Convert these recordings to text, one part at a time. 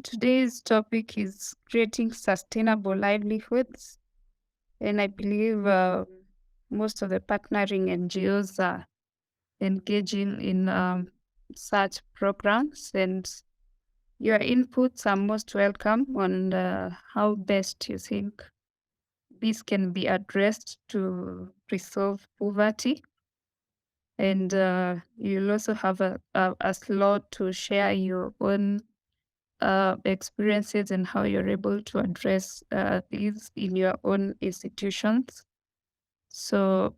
Today's topic is creating sustainable livelihoods, and I believe most of the partnering NGOs are engaging in such programs, and your inputs are most welcome on how best you think this can be addressed to resolve poverty. And you'll also have a slot to share your own experiences and how you're able to address these in your own institutions. So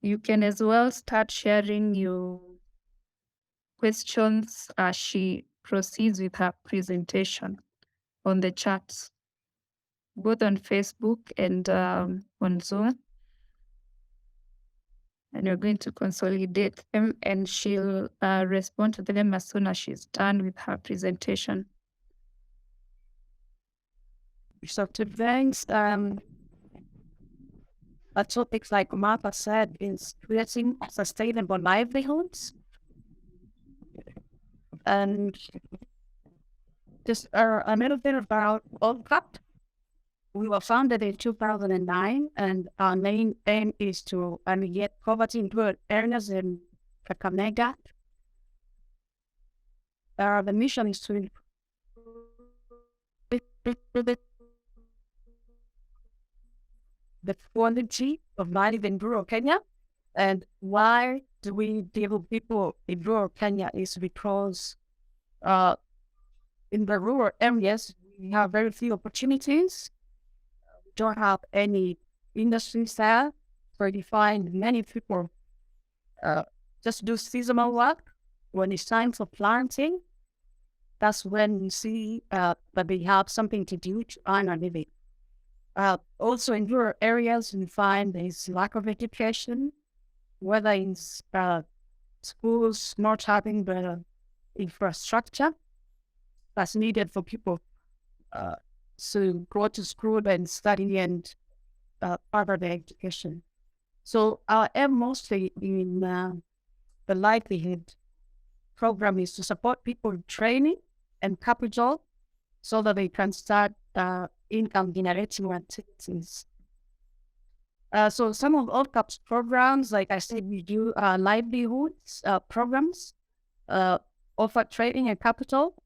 you can as well start sharing your questions as she proceeds with her presentation on the chats, both on Facebook and on Zoom. And you're going to consolidate them, and she'll respond to them as soon as she's done with her presentation. So today's a topic, like Martha said, is creating sustainable livelihoods. And just a little bit about OLCAP. We were founded in 2009, and our main aim is to alleviate poverty in rural areas in Kakamega. The mission is to improve the quality of life in rural Kenya. And why do we deal with people in rural Kenya is because in the rural areas, we have very few opportunities. We don't have any industries there. So you find many people just do seasonal work. When it's time for planting, that's when you see that they have something to do to earn a living. Also in rural areas, we find there's lack of education, whether it's schools not having the infrastructure that's needed for people to go to school and study and further their education. So our aim mostly in the livelihood program is to support people in training and capital so that they can start income generating activities. So some of OLCAP's programs, like I said, we do livelihoods programs, offer training and capital.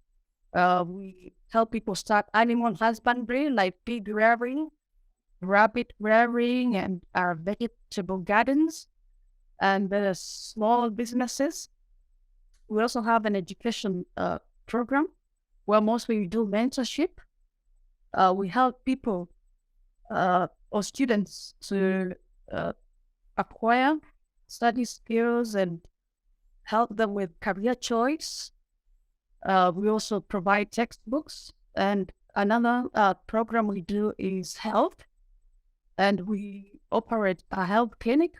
We help people start animal husbandry, like pig rearing, rabbit rearing, and our vegetable gardens, and the small businesses. We also have an education program where mostly we do mentorship. We help people or students to acquire study skills and help them with career choice. We also provide textbooks, and another program we do is health, and we operate a health clinic.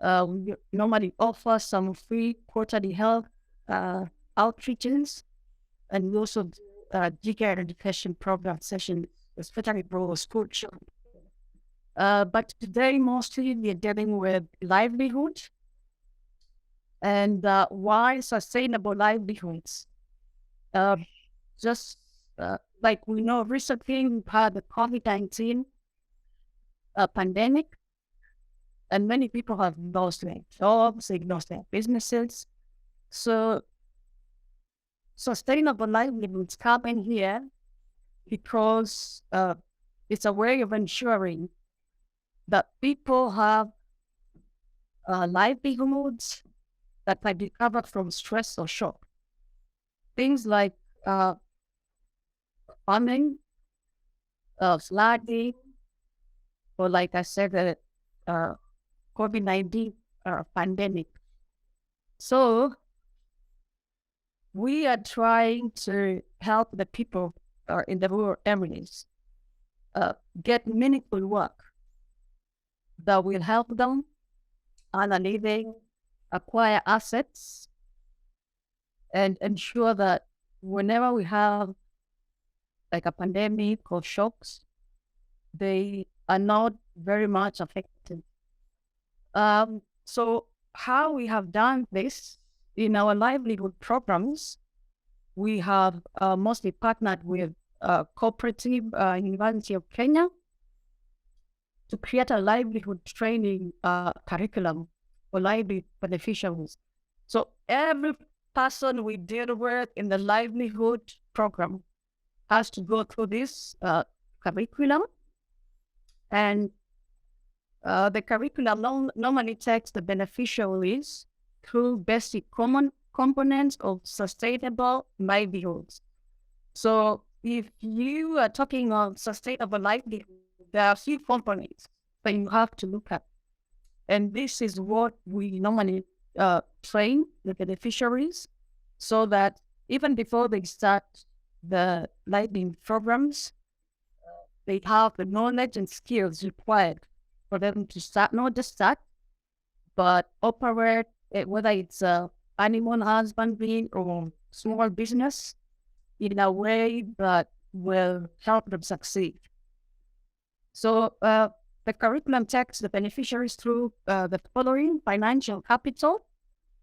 We normally offer some free quarterly health outreaches, and we also do daycare education program sessions, especially for school children. But today, mostly we're dealing with livelihood and why sustainable livelihoods. Just like we know, recently we've had the COVID-19 pandemic, and many people have lost their jobs, they lost their businesses. So sustainable livelihoods come in here because it's a way of ensuring that people have livelihoods that can be covered from stress or shock. Things like farming, flooding, or like I said, the COVID-19 pandemic. So we are trying to help the people in the rural areas get meaningful work that will help them earn a living, acquire assets, and ensure that whenever we have like a pandemic or shocks, they are not very much affected. So how we have done this in our livelihood programs we have mostly partnered with Cooperative University of Kenya to create a livelihood training curriculum for livelihood beneficiaries. So every person we deal with in the livelihood program has to go through this curriculum, and the curriculum normally takes the beneficiaries through basic common components of sustainable livelihoods. So if you are talking of sustainable livelihood, there are a few components that you have to look at. And this is what we normally train the beneficiaries, so that even before they start the livelihood programs, they have the knowledge and skills required for them to start, not just start, but operate, whether it's animal husbandry or small business, in a way that will help them succeed. So the curriculum takes the beneficiaries through the following: financial capital.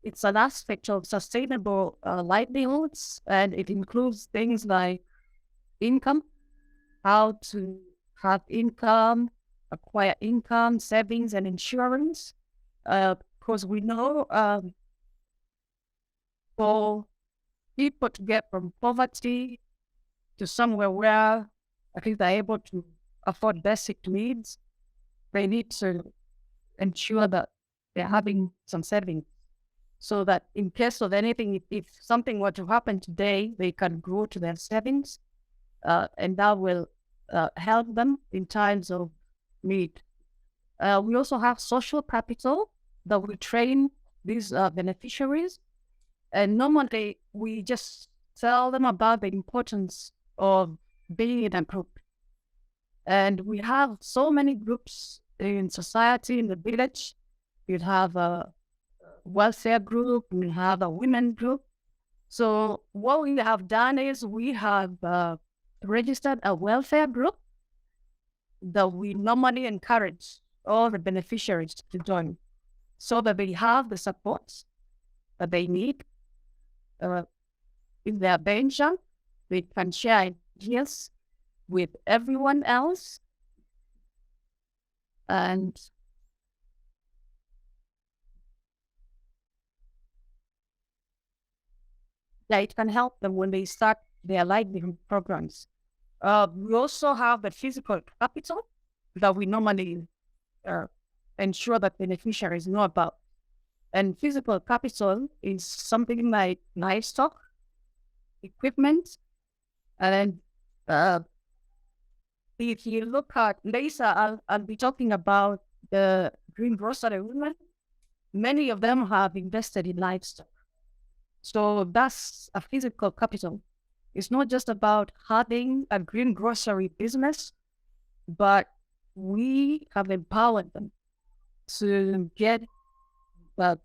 It's an aspect of sustainable livelihoods, and it includes things like income, how to have income, acquire income, savings, and insurance. Because we know for people to get from poverty to somewhere where I think they're able to afford basic needs, they need to ensure that they're having some savings, so that in case of anything, if something were to happen today, they can grow to their savings, and that will help them in times of need. We also have social capital that we train these beneficiaries, and normally we just tell them about the importance of being in a group. And we have so many groups in society, in the village. You have a welfare group, we have a women group. So what we have done is we have registered a welfare group that we normally encourage all the beneficiaries to join, so that they have the support that they need. In their venture, they can share ideas with everyone else, and that it can help them when they start their livelihood programs. We also have the physical capital that we normally ensure that beneficiaries know about. And physical capital is something like livestock, equipment, and if you look at later, I'll be talking about the green grocery women. Many of them have invested in livestock. So that's a physical capital. It's not just about having a green grocery business, but we have empowered them to get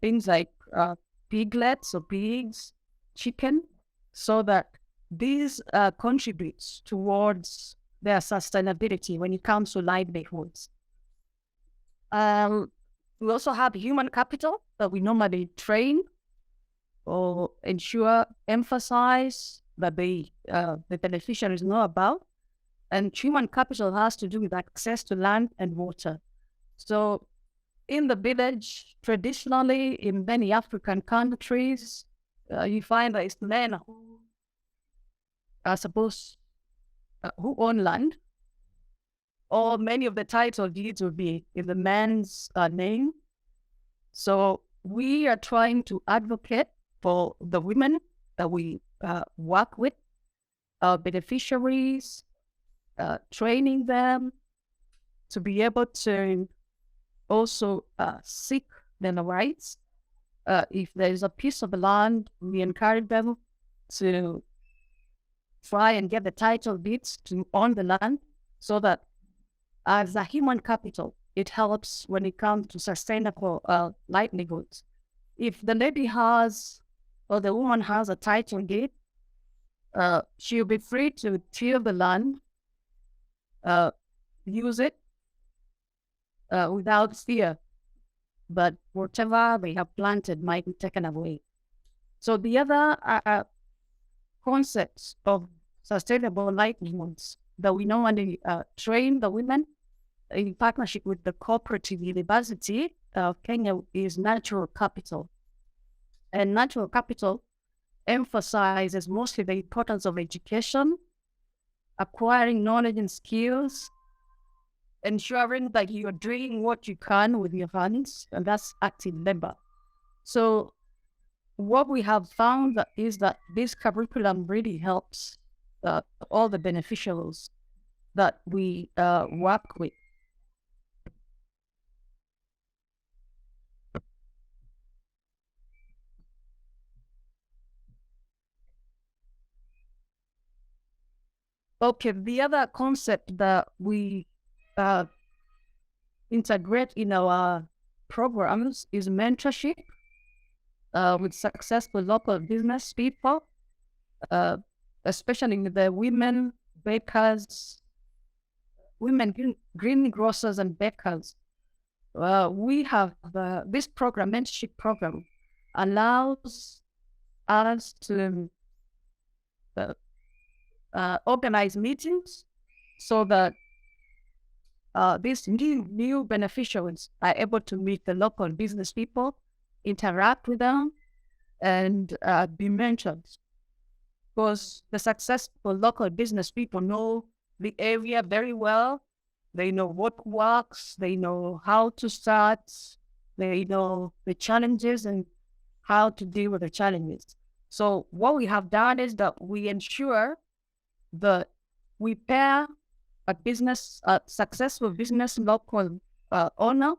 things like piglets or pigs, chicken, so that these contributes towards their sustainability when it comes to livelihoods. We also have human capital that we normally train or emphasize that the beneficiaries know about. And human capital has to do with access to land and water. So in the village, traditionally in many African countries, you find that it's men who are supposed who own land, or many of the title deeds will be in the man's name. So we are trying to advocate for the women that we work with, beneficiaries, training them to be able to also seek their rights. If there is a piece of land, we encourage them to try and get the title deeds to own the land, so that as a human capital, it helps when it comes to sustainable livelihoods. If the lady has, or the woman has a title deed, she'll be free to till the land, use it without fear, but whatever they have planted might be taken away. So the other concepts of sustainable livelihoods that we normally train the women in partnership with the cooperative university of Kenya is natural capital. And natural capital emphasizes mostly the importance of education, acquiring knowledge and skills, ensuring that you're doing what you can with your hands, and that's active labor. So what we have found is that this curriculum really helps all the beneficiaries that we work with. Okay, the other concept that we uh, integrate in our programs is mentorship with successful local business people, uh, especially the women bakers, women greengrocers and bakers. We have this program, mentorship program, allows us to organize meetings so that these new beneficiaries are able to meet the local business people, interact with them, and be mentored. Because the successful local business people know the area very well. They know what works. They know how to start. They know the challenges and how to deal with the challenges. So what we have done is that we ensure that we pair a successful business local owner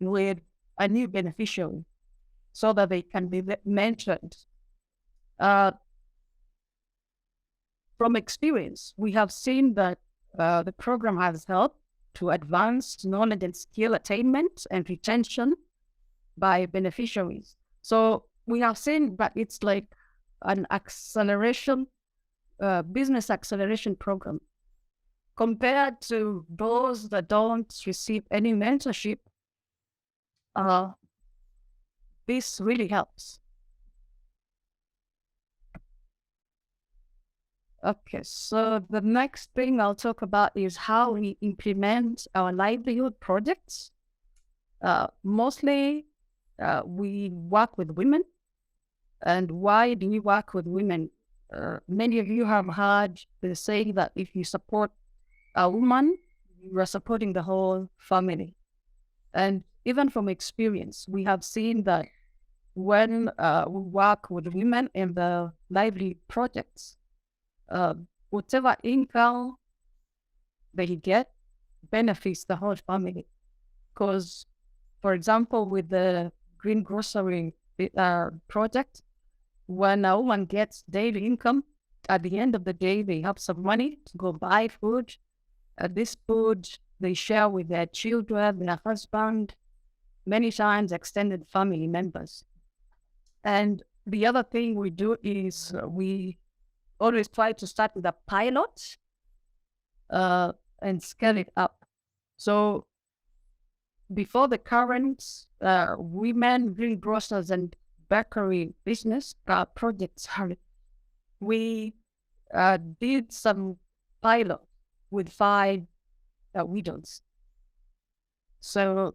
with a new beneficiary so that they can be mentored. From experience, we have seen that the program has helped to advance knowledge and skill attainment and retention by beneficiaries. So we have seen that it's like an acceleration, business acceleration program. Compared to those that don't receive any mentorship, this really helps. Okay, so the next thing I'll talk about is how we implement our livelihood projects. Mostly, we work with women. And why do we work with women? Many of you have heard the saying that if you support a woman, you are supporting the whole family. And even from experience, we have seen that when we work with women in the lively projects, whatever income they get benefits the whole family. Because, for example, with the green grocery project, when a woman gets daily income, at the end of the day, they have some money to go buy food. This food they share with their children, their husband, many times extended family members. And the other thing we do is we always try to start with a pilot and scale it up. So before the current women greengrocers and bakery business projects, we did some pilot with 5 widows. So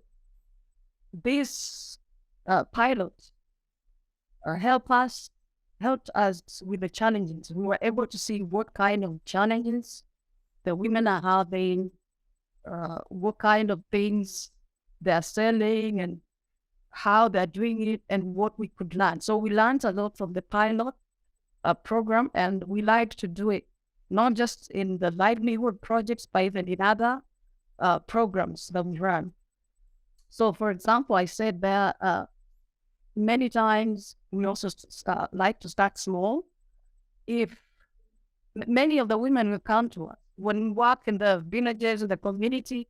this pilot helped us with the challenges. We were able to see what kind of challenges the women are having, what kind of things they're selling, and how they're doing it, and what we could learn. So we learned a lot from the pilot program, and we like to do it not just in the livelihood projects, but even in other programs that we run. So, for example, I said that many times we also like to start small. If many of the women will come to us when we work in the villages, in the community,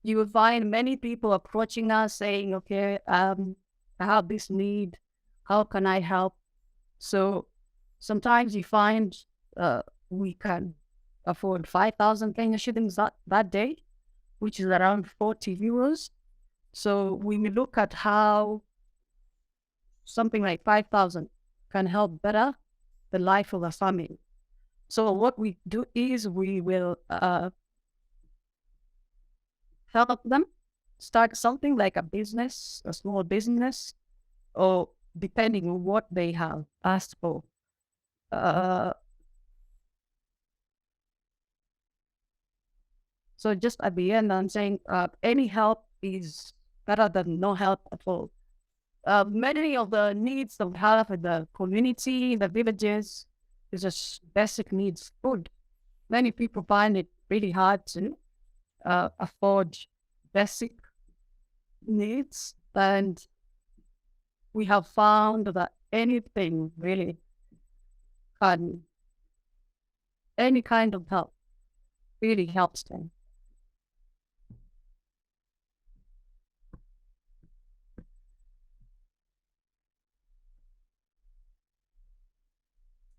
you will find many people approaching us saying, okay, I have this need. How can I help? So sometimes you find we can afford 5,000 Kenya shillings that day, which is around 40 euros. So we will look at how something like 5,000 can help better the life of a family. So what we do is we will help them start something like a business, a small business, or depending on what they have asked for. Uh, so just at the end, I'm saying any help is better than no help at all. Many of the needs that we have in the community, the villages, is just basic needs, food. Many people find it really hard to afford basic needs, and we have found that anything really can, any kind of help really helps them.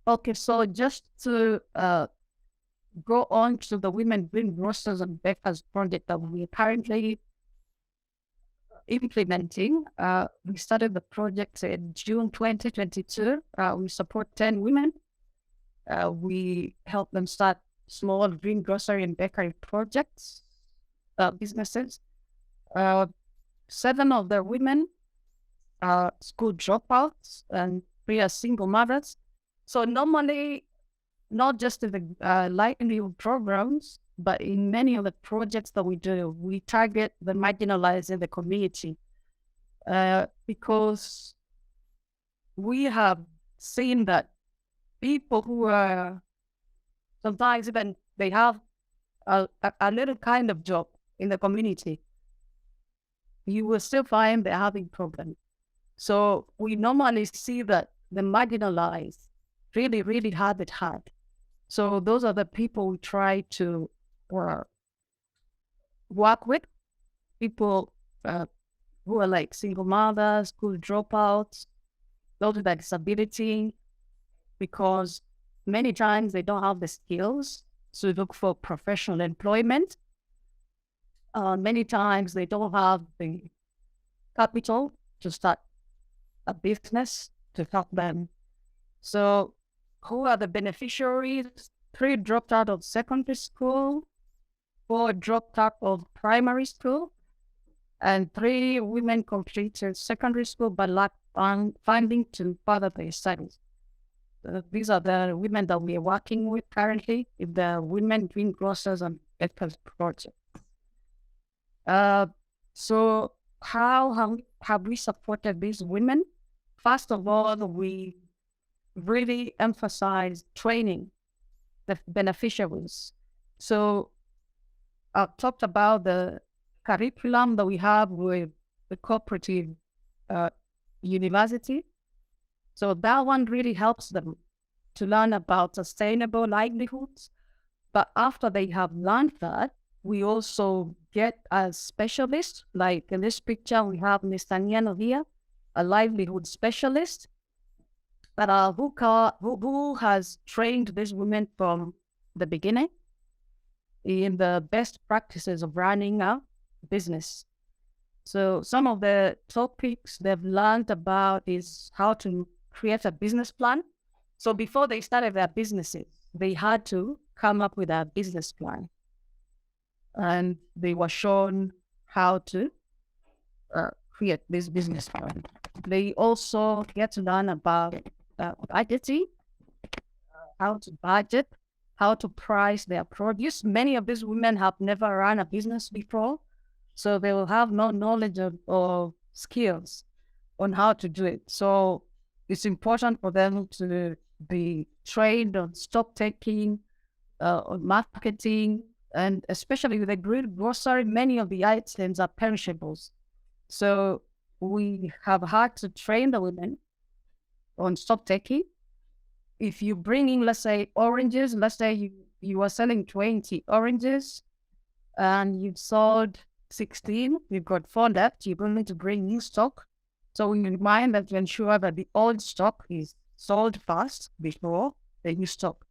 Okay, so just to go on to the Women Greengrocers and Bakers project that we are currently implementing. We started the project in June 2022. We support 10 women. We help them start small greengrocery and bakery projects, businesses. 7 of the women are school dropouts and 3 are single mothers. So normally, not just in the livelihood programs, but in many of the projects that we do, we target the marginalized in the community because we have seen that people who are sometimes even they have a little kind of job in the community, you will still find they're having problems. So we normally see that the marginalized really, really have it hard. So those are the people we try to work with, people who are like single mothers, school dropouts, those with a disability, because many times they don't have the skills to look for professional employment. Many times they don't have the capital to start a business to help them. So who are the beneficiaries? 3 dropped out of secondary school, 4 dropped out of primary school, and 3 women completed secondary school but lacked funding to further their studies. These are the women that we are working with currently in the Women Greengrocers and Bakers project. So how have we supported these women? First of all, we really emphasize training the beneficiaries. So I've talked about the curriculum that we have with the cooperative university. So that one really helps them to learn about sustainable livelihoods. But after they have learned that, we also get a specialist, like in this picture, we have Mr. Niano here, a livelihood specialist, who has trained these women from the beginning in the best practices of running a business. So some of the topics they've learned about is how to create a business plan. So before they started their businesses, they had to come up with a business plan. And they were shown how to create this business plan. They also get to learn about budgeting, how to budget, how to price their produce. Many of these women have never run a business before, so they will have no knowledge or skills on how to do it. So it's important for them to be trained on stock taking, on marketing, and especially with the greengrocery, many of the items are perishables. So we have had to train the women on stock taking. If you bring in, let's say, oranges, let's say you are selling 20 oranges and you've sold 16, you've got 4 left, you're going to bring new stock. So we remind them to ensure that the old stock is sold fast before the new stock.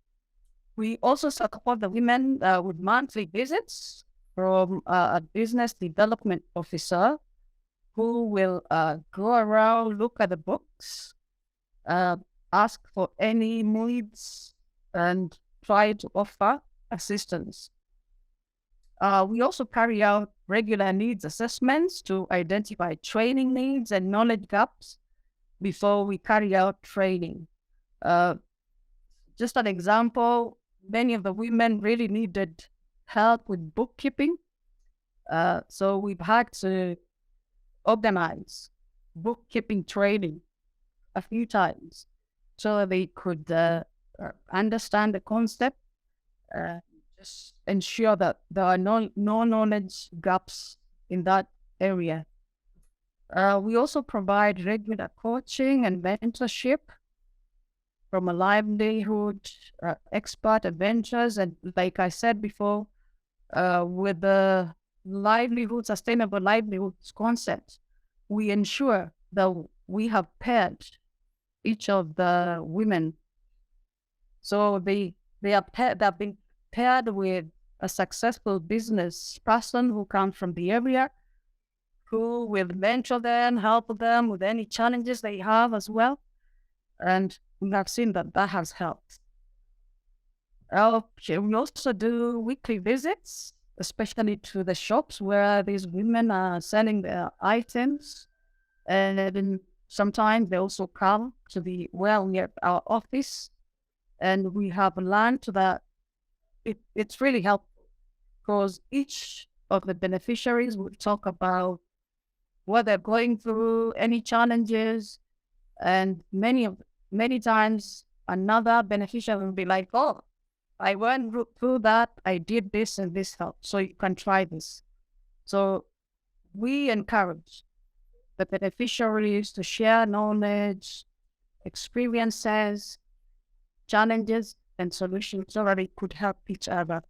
We also support the women with monthly visits from a business development officer who will go around, look at the books, ask for any needs and try to offer assistance. We also carry out regular needs assessments to identify training needs and knowledge gaps before we carry out training. Just an example, many of the women really needed help with bookkeeping. So we've had to organize bookkeeping training a few times so they could understand the concept, just ensure that there are no knowledge gaps in that area. We also provide regular coaching and mentorship from a livelihood expert adventures. And like I said before, with the sustainable livelihoods concept, we ensure that we have paired each of the women. So they've been paired with a successful business person who comes from the area, who will mentor them, help them with any challenges they have as well. And we have seen that has helped. We also do weekly visits, especially to the shops where these women are selling their items. And then sometimes they also come to near our office. And we have learned that it's really helpful because each of the beneficiaries will talk about what they're going through, any challenges, and many times another beneficiary will be like, "Oh, I went through that, I did this and this helped, so you can try this." So we encourage the beneficiaries to share knowledge, experiences, challenges, and solutions so that they could help each other.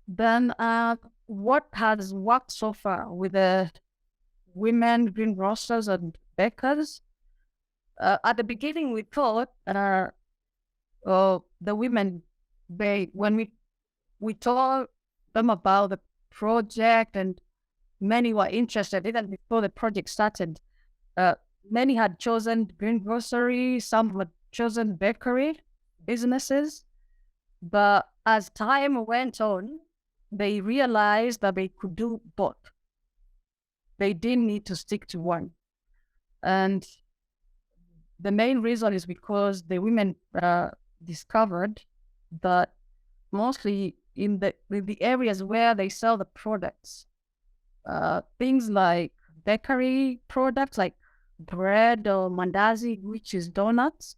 Then what has worked so far with the women greengrocers and bakers? At the beginning, we thought the women, when we told them about the project, and many were interested even before the project started. Many had chosen greengrocery, some had chosen bakery businesses, but as time went on, they realized that they could do both. They didn't need to stick to one. And the main reason is because the women discovered that mostly in the areas where they sell the products, things like bakery products like bread or mandazi, which is donuts,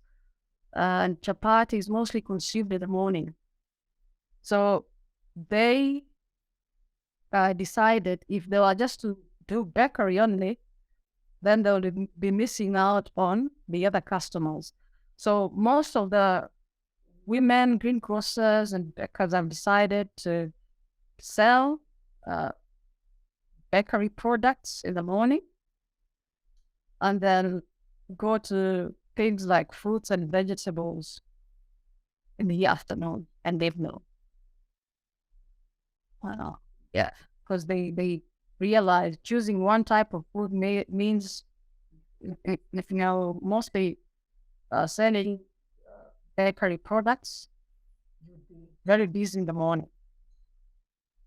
and chapati is mostly consumed in the morning. So they decided if they were just to do bakery only, then they would be missing out on the other customers. So most of the women greengrocers and bakers have decided to sell bakery products in the morning and then go to things like fruits and vegetables in the afternoon and evening. Yeah, because they realize choosing one type of food means, mostly selling bakery products, very busy in the morning.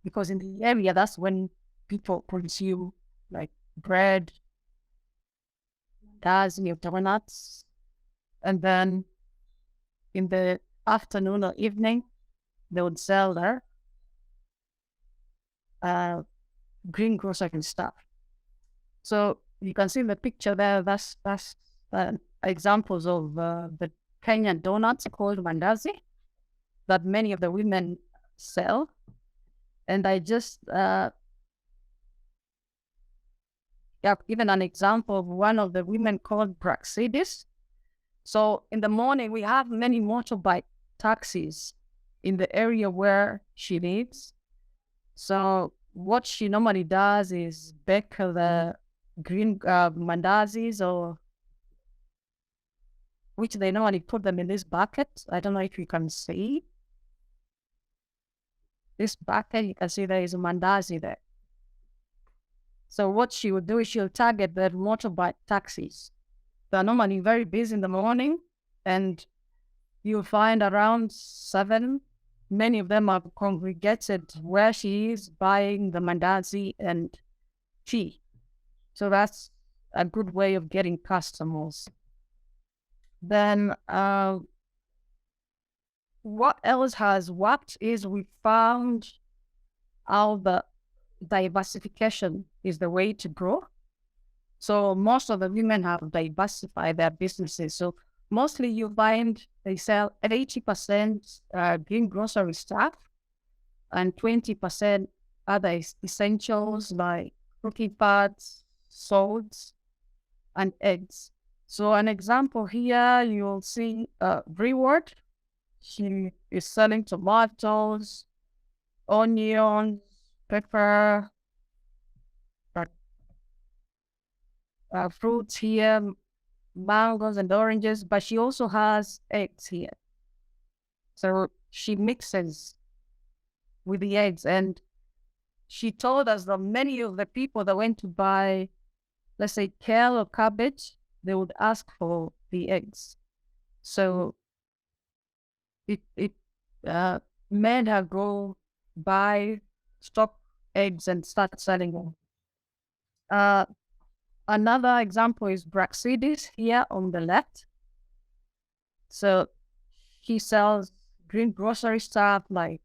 Because in the area, that's when people consume like bread, donuts, and then in the afternoon or evening, they would sell their greengrocery stuff. So you can see in the picture there, that's examples of the Kenyan donuts called mandazi that many of the women sell. And I just have given an example of one of the women called Praxidis. So in the morning, we have many motorbike taxis in the area where she lives. So what she normally does is bake the green mandazis, or which they normally put them in this bucket. I don't know if you can see this bucket. You can see there is a mandazi there. So what she would do is she'll target the motorbike taxis they're normally very busy in the morning, and you'll find around 7, many of them are congregated where she is buying the mandazi and tea. So that's a good way of getting customers. Then what else has worked is we found how the diversification is the way to grow. So most of the women have diversified their businesses. So mostly you find they sell 80% green grocery stuff and 20% other essentials like cooking pots, salts, and eggs. So an example here, you'll see Reward. She is selling tomatoes, onions, pepper, fruits here, mangoes and oranges, but she also has eggs here. So she mixes with the eggs. And she told us that many of the people that went to buy, let's say, kale or cabbage, they would ask for the eggs. So it made her go buy, stock eggs and start selling them. Another example is Braxidis here on the left. So he sells green grocery stuff like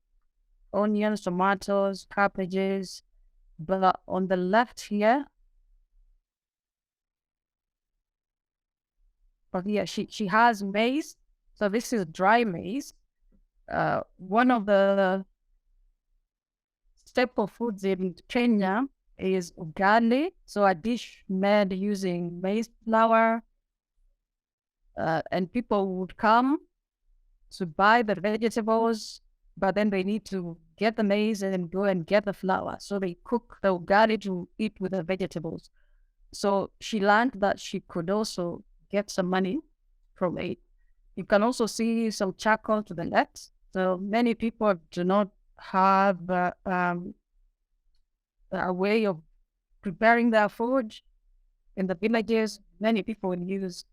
onions, tomatoes, cabbages. But on the left here, she has maize. So this is dry maize. One of the staple foods in Kenya is ugali. So a dish made using maize flour. And people would come to buy the vegetables, but then they need to get the maize and go and get the flour. So they cook the ugali to eat with the vegetables. So she learned that she could also get some money from it. You can also see some charcoal to the left. So many people do not have a way of preparing their food. In the villages, many people use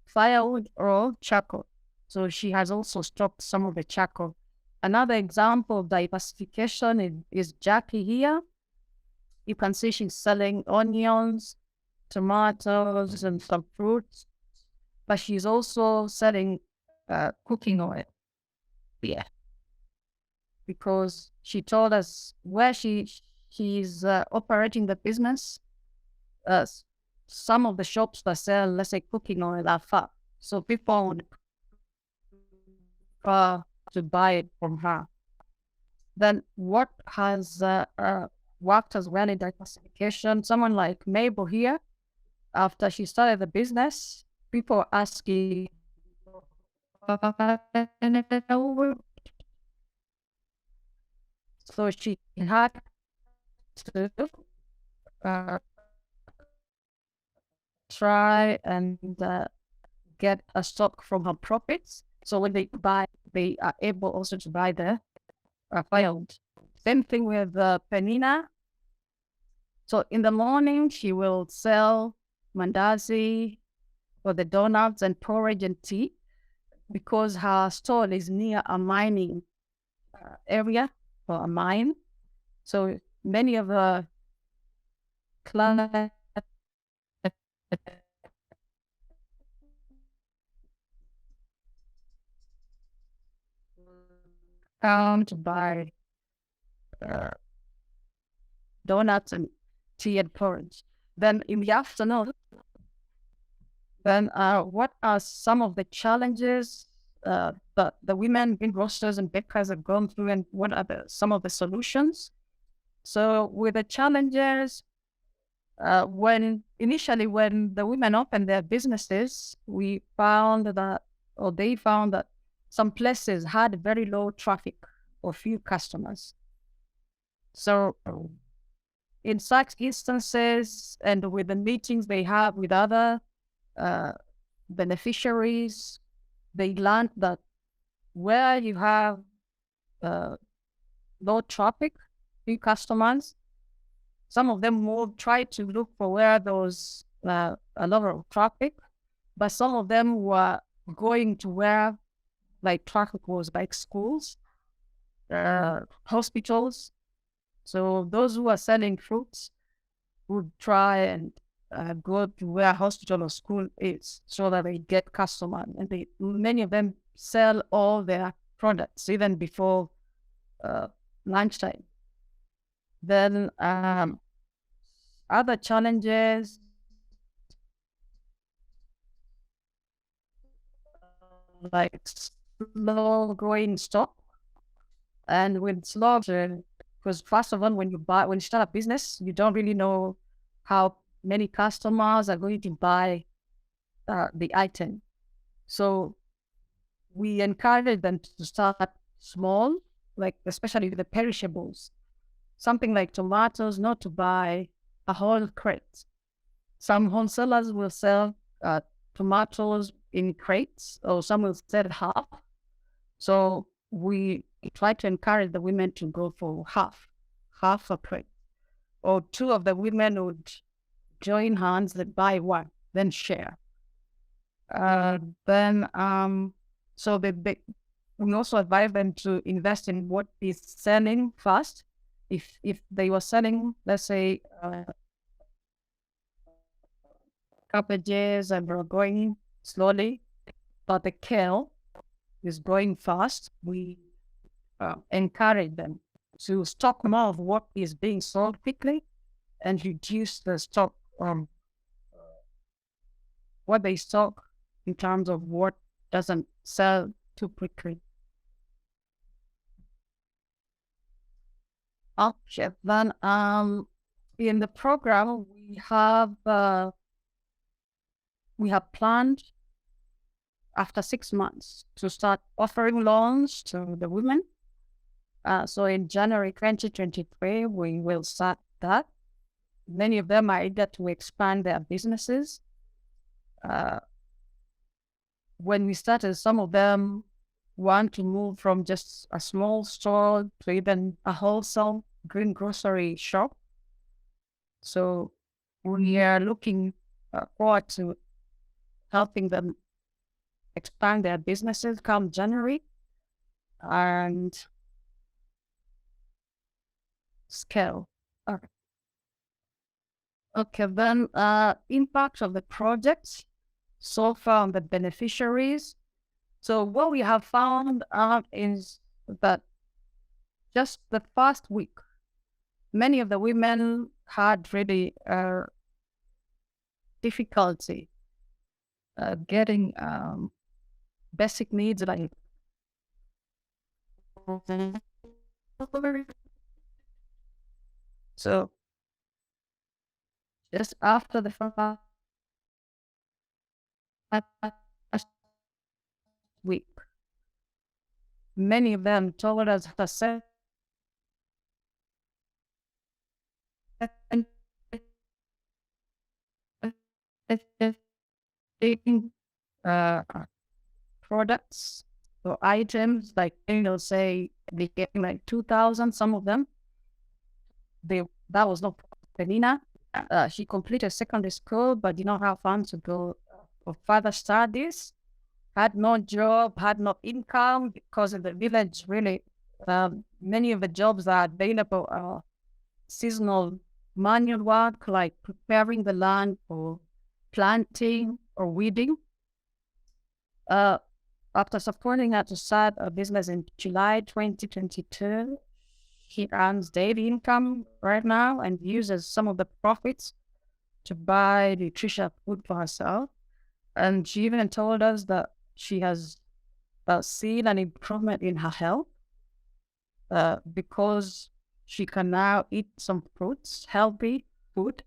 firewood or charcoal. So she has also stocked some of the charcoal. Another example of diversification is Jackie here. You can see she's selling onions, tomatoes, and some fruits, but she's also selling cooking oil. Yeah, because she told us where she's operating the business. Some of the shops that sell, let's say, cooking oil are far, so people would to buy it from her. Then what has worked as well in diversification? Someone like Mabel here, after she started the business, people were asking, so she had to try and get a stock from her profits. So when they buy, they are able also to buy the firewood. Same thing with Penina. So in the morning, she will sell mandazi or the donuts and porridge and tea because her store is near a mining area or a mine. So many of the clients come to buy donuts and tea and porridge. Then in the afternoon, then what are some of the challenges that the women green roasters and bakers have gone through, and what are some of the solutions? So with the challenges, when the women opened their businesses, they found that some places had very low traffic or few customers. So in such instances, and with the meetings they have with other beneficiaries, they learned that where you have low traffic, few customers, some of them will try to look for where there's a lot of traffic. but some of them were going to where like traffic was, like schools, hospitals. So those who are selling fruits would try and go to where hospital or school is so that they get customers. And many of them sell all their products even before lunchtime. Then other challenges like slow growing stock. And with slow, because first of all, when you start a business, you don't really know how many customers are going to buy the item. So we encourage them to start small, like especially the perishables. Something like tomatoes, not to buy a whole crate. Some wholesalers will sell tomatoes in crates, or some will sell half. So we try to encourage the women to go for half a crate. Or two of the women would join hands and buy one, then share. Then so we also advise them to invest in what is selling fast. If they were selling, let's say, cabbages and were going slowly, but the kale is growing fast, we encourage them to stock more of what is being sold quickly and reduce the stock what they stock in terms of what doesn't sell too quickly. Okay, then in the program we have planned after 6 months to start offering loans to the women. So in January 2023, we will start that. Many of them are eager to expand their businesses. When we started, some of them want to move from just a small store to even a wholesale green grocery shop. So we are looking forward to helping them expand their businesses come January and scale. Okay, then impact of the projects so far on the beneficiaries. So what we have found out is that just the first week, many of the women had really difficulty getting basic needs like so just after the first week, many of them told us the same products or items, like say they getting like 2,000. Some of them, that was not Penina. She completed secondary school, but did not have funds to go for further studies. Had no job, had no income, because in the village, really, many of the jobs that are available are seasonal manual work, like preparing the land for planting or weeding. After supporting her to start a business in July 2022, he earns daily income right now and uses some of the profits to buy nutritious food for herself. And she even told us that she has seen an improvement in her health because she can now eat some fruits, healthy food,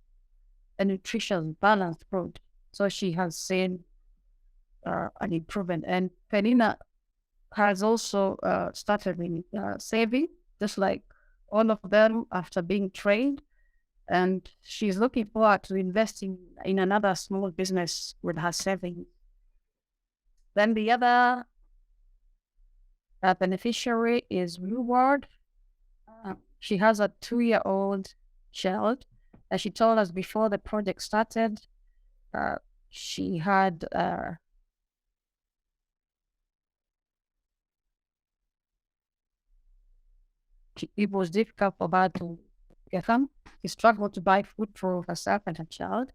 and nutritious, balanced food. So she has seen an improvement. And Penina has also started saving, just like all of them after being trained. And she's looking forward to investing in another small business with her savings. Then the other beneficiary is Reward. She has a 2-year-old child. As she told us before the project started, she had it was difficult for her to get them. She struggled to buy food for herself and her child,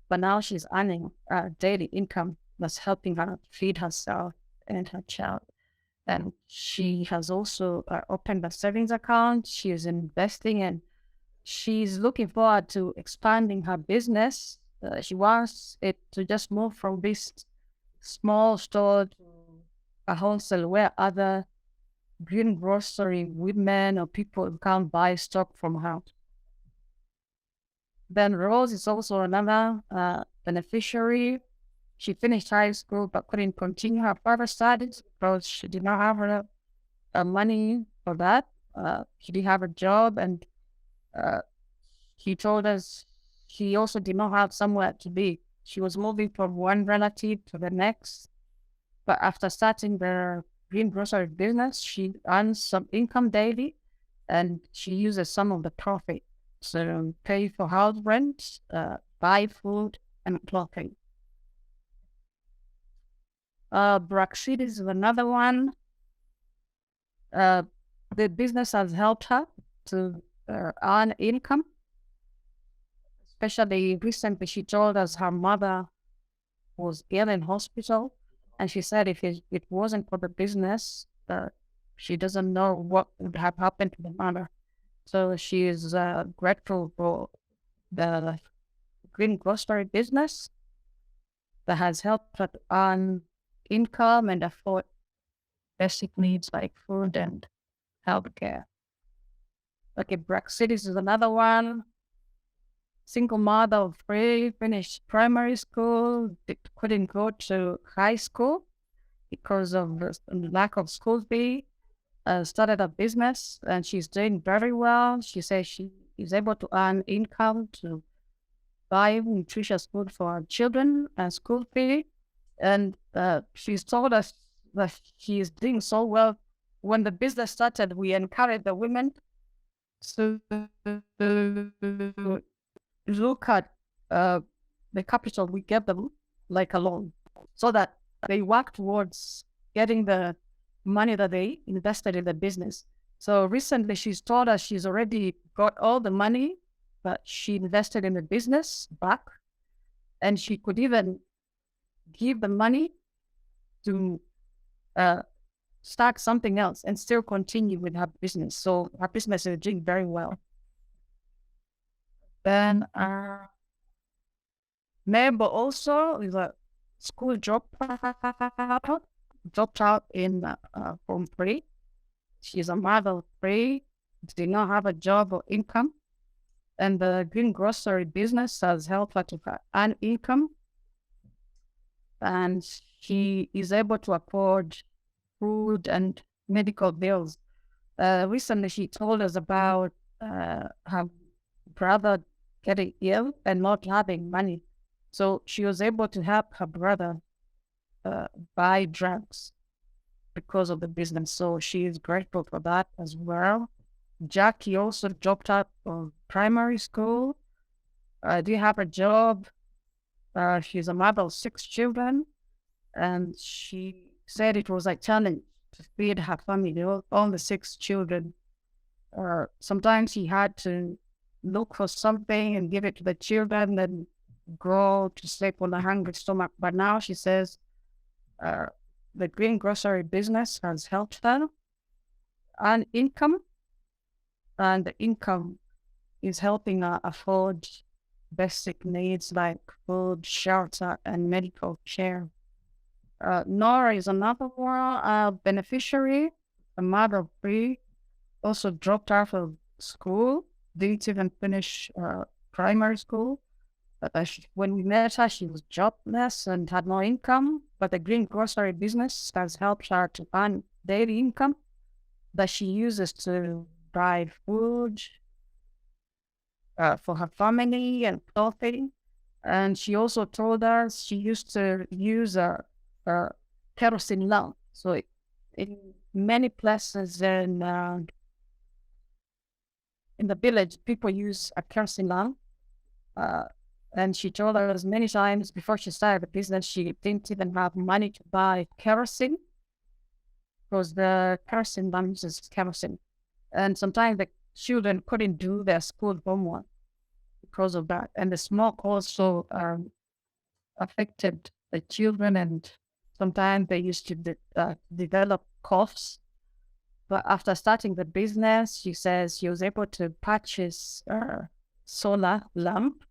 but now she's earning a daily income that's helping her feed herself and her child. And she has also opened a savings account. She is investing, and she's looking forward to expanding her business. She wants it to just move from this small store to a wholesale where other greengrocery women or people can buy stock from her. Then Rose is also another beneficiary. She finished high school but couldn't continue her further studies because she did not have her money for that. She didn't have a job, and he told us she also did not have somewhere to be. She was moving from one relative to the next. But after starting the greengrocery business, she earns some income daily, and she uses some of the profit to pay for house rent, buy food, and clothing. Brexit is another one. The business has helped her to earn income. Especially recently, she told us her mother was ill in hospital, and she said if it wasn't for the business, she doesn't know what would have happened to the mother. So she is grateful for the greengrocery business that has helped her to earn income and afford basic needs like food and healthcare. Okay, Brexit is another one. Single mother of three, finished primary school, couldn't go to high school because of the lack of school fee. Started a business, and she's doing very well. She says she is able to earn income to buy nutritious food for her children and school fee. And she's told us that she is doing so well. When the business started, we encouraged the women to look at the capital we give them like a loan, so that they work towards getting the money that they invested in the business. So recently she's told us she's already got all the money that she invested in the business back, and she could even give the money to start something else and still continue with her business. So her business is doing very well. Then Mabel also is a school dropped out in from three. She's a mother of three, did not have a job or income, and the greengrocery business has helped her to earn income, and she is able to afford food and medical bills. Recently, she told us about her brother getting ill and not having money. So she was able to help her brother buy drugs because of the business. So she is grateful for that as well. Jackie also dropped out of primary school. Didn't have a job. She's a mother of 6 children, and she said it was a challenge to feed her family, all the 6 children. Sometimes she had to look for something and give it to the children, then go to sleep on a hungry stomach. But now she says the greengrocery business has helped her earn income, and the income is helping her afford basic needs like food, shelter, and medical care. Nora is another one, beneficiary, a mother of 3, also dropped out of school, didn't even finish primary school. When we met her, she was jobless and had no income, but the greengrocery business has helped her to earn daily income that she uses to buy food for her family and clothing. And she also told us she used to use a kerosene lamp. So in many places in the village, people use a kerosene lamp And she told us many times before she started the business, she didn't even have money to buy kerosene because the kerosene lamp uses kerosene. And sometimes the children couldn't do their school homework because of that. And the smoke also affected the children, and sometimes they used to develop coughs. But after starting the business, she says she was able to purchase a solar lamp.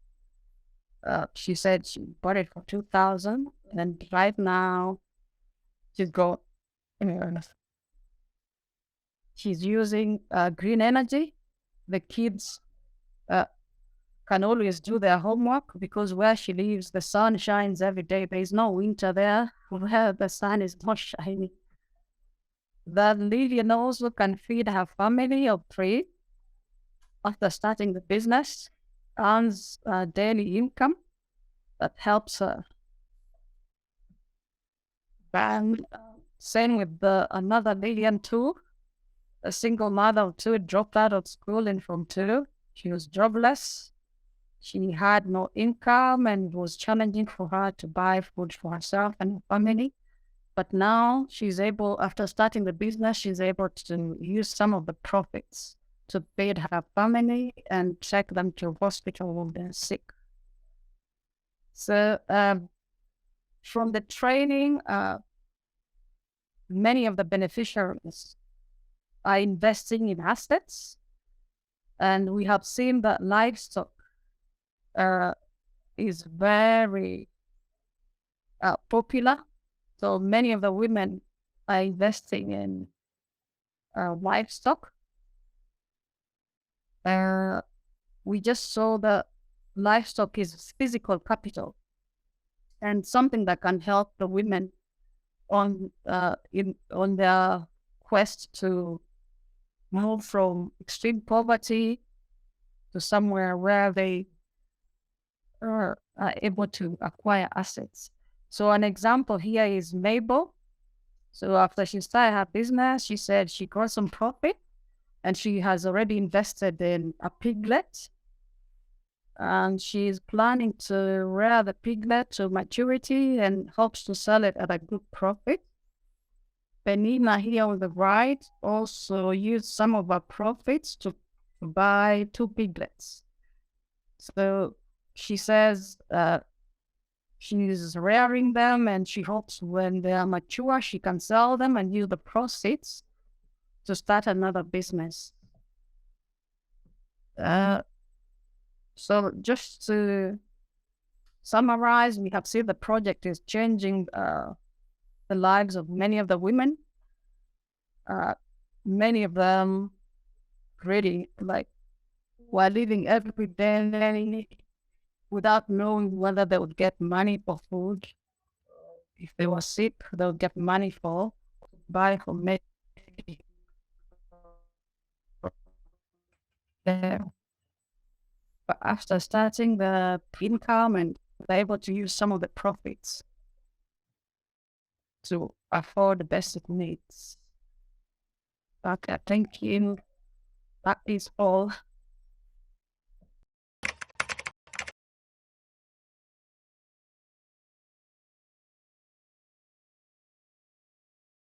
She said she bought it for 2,000, and right now she's got, she's using green energy. The kids can always do their homework because where she lives, the sun shines every day. There is no winter there where the sun is not shining. The Lillian also can feed her family of 3 after starting the business, earns a daily income that helps her. And same with another Lillian too, a single mother of 2, dropped out of school in Form 2. She was jobless. She had no income and it was challenging for her to buy food for herself and her family. But now she's able, after starting the business, she's able to use some of the profits to feed her family and take them to hospital when they're sick. So from the training, many of the beneficiaries are investing in assets. And we have seen that livestock is very popular. So many of the women are investing in livestock. We just saw that livestock is physical capital and something that can help the women on their quest to move from extreme poverty to somewhere where they are able to acquire assets. So an example here is Mabel. So after she started her business, she said she got some profit and she has already invested in a piglet. And she's planning to rear the piglet to maturity and hopes to sell it at a good profit. Penina here on the right also used some of her profits to buy 2 piglets. So she says she's rearing them and she hopes when they are mature, she can sell them and use the proceeds to start another business. So just to summarize, we have seen the project is changing the lives of many of the women. Many of them really were living every day without knowing whether they would get money for food. If they were sick, they would get money for buy for medicine. But after starting the income and they're able to use some of the profits to afford the basic needs. Okay, thank you. That is all.